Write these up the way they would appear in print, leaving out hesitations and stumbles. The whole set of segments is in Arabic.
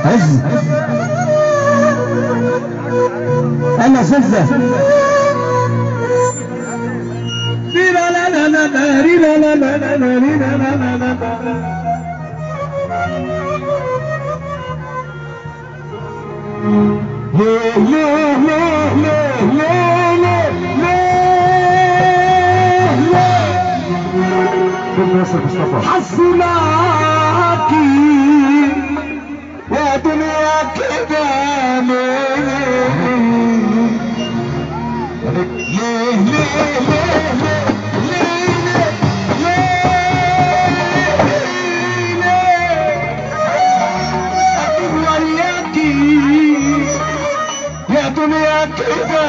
عز انا زلزة ليه ليه ليه ليه ليه ليه ليه مصطفى حصلاكي يا دنيا كده ليه ليه ليه يا دنيا كده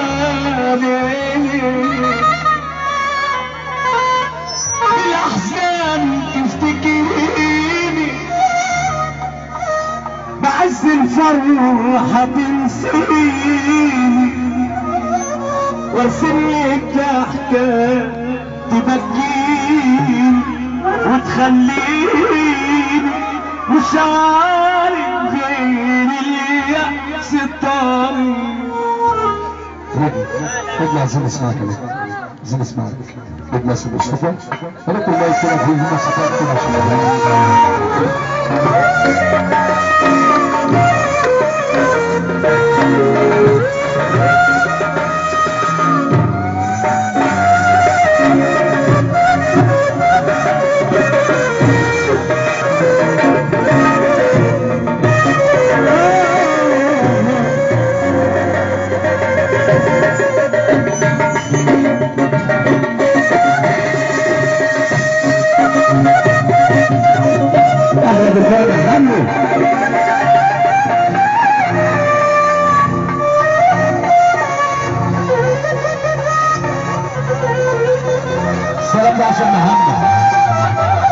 الأحزان تفتكريني بعز الفرحة تنسيني وارسملك ضحكة تبكيني وتخليني مش عارف غير اليأس الطريق. خد عايزين نسمعك انا عايزين نسمعك خد ناس مصطفى انا كل ما يكون في ناس كده السلام ده عشان محمد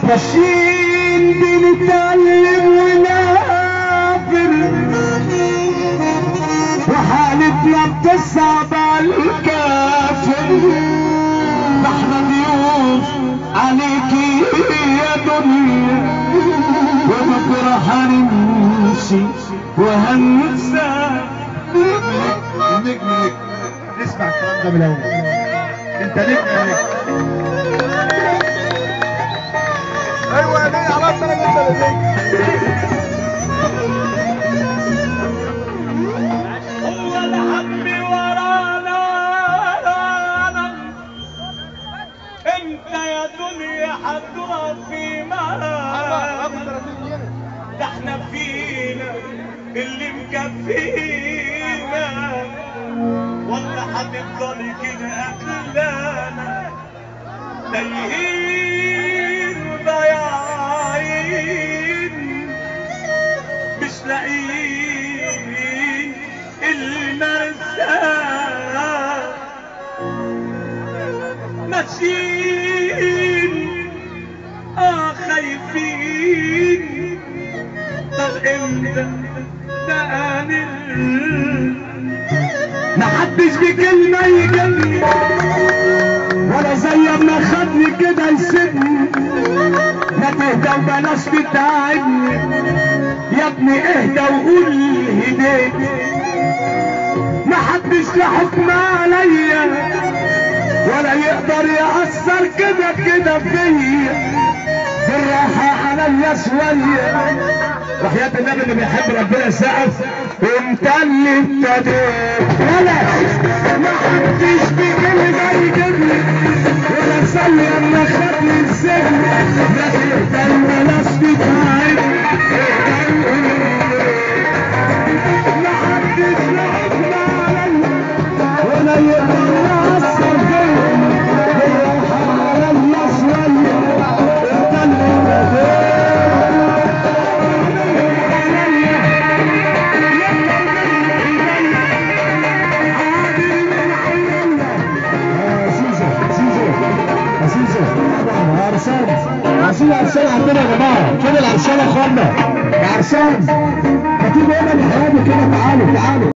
ماشيين بنتعلم ونافر وحالتنا بتصعب على الكافر ده احنا ضيوف عليكي يا دنيا وبكره هنمشي وهننسى. النجم اسمع الكلام ده من الاول انت نجم ايوه ليه عملت انا جبت ليك هو الهم ورانا انت يا دنيا هتقف في معانا ده احنا فينا اللي مكفينا ولا هتفضل كده قتلانا تايهين ضايعين مش لاقيين المرسى ماشيين خايفين طب امتى بقى محدش بكلمة يجلي ولا زي ما خدني كده يسيبني ما تهدى وبلاش تتعبني يا ابني اهدى وقول هديت محدش له حكم عليا ولا يقدر يأثر كده كده فيا، بالراحة عليا شوية. وحياة النبي اللي بيحب ربنا سقف، انت اللي ابتديت ولا ما حدش بكلمة يجيبني ولا سوي اما خدني السجن، لا تقدر ولا استطاعت ما حدش لعبنا عليا ولا يقدر يأثر فيا، بالراحة عليا شوية انت اللي ابتديت. عايزين عرسان عندنا يا جماعه، فين العرسان يا اخوانا؟ العرسان ما تيجوا هنا نحيي كده، تعالوا تعالوا.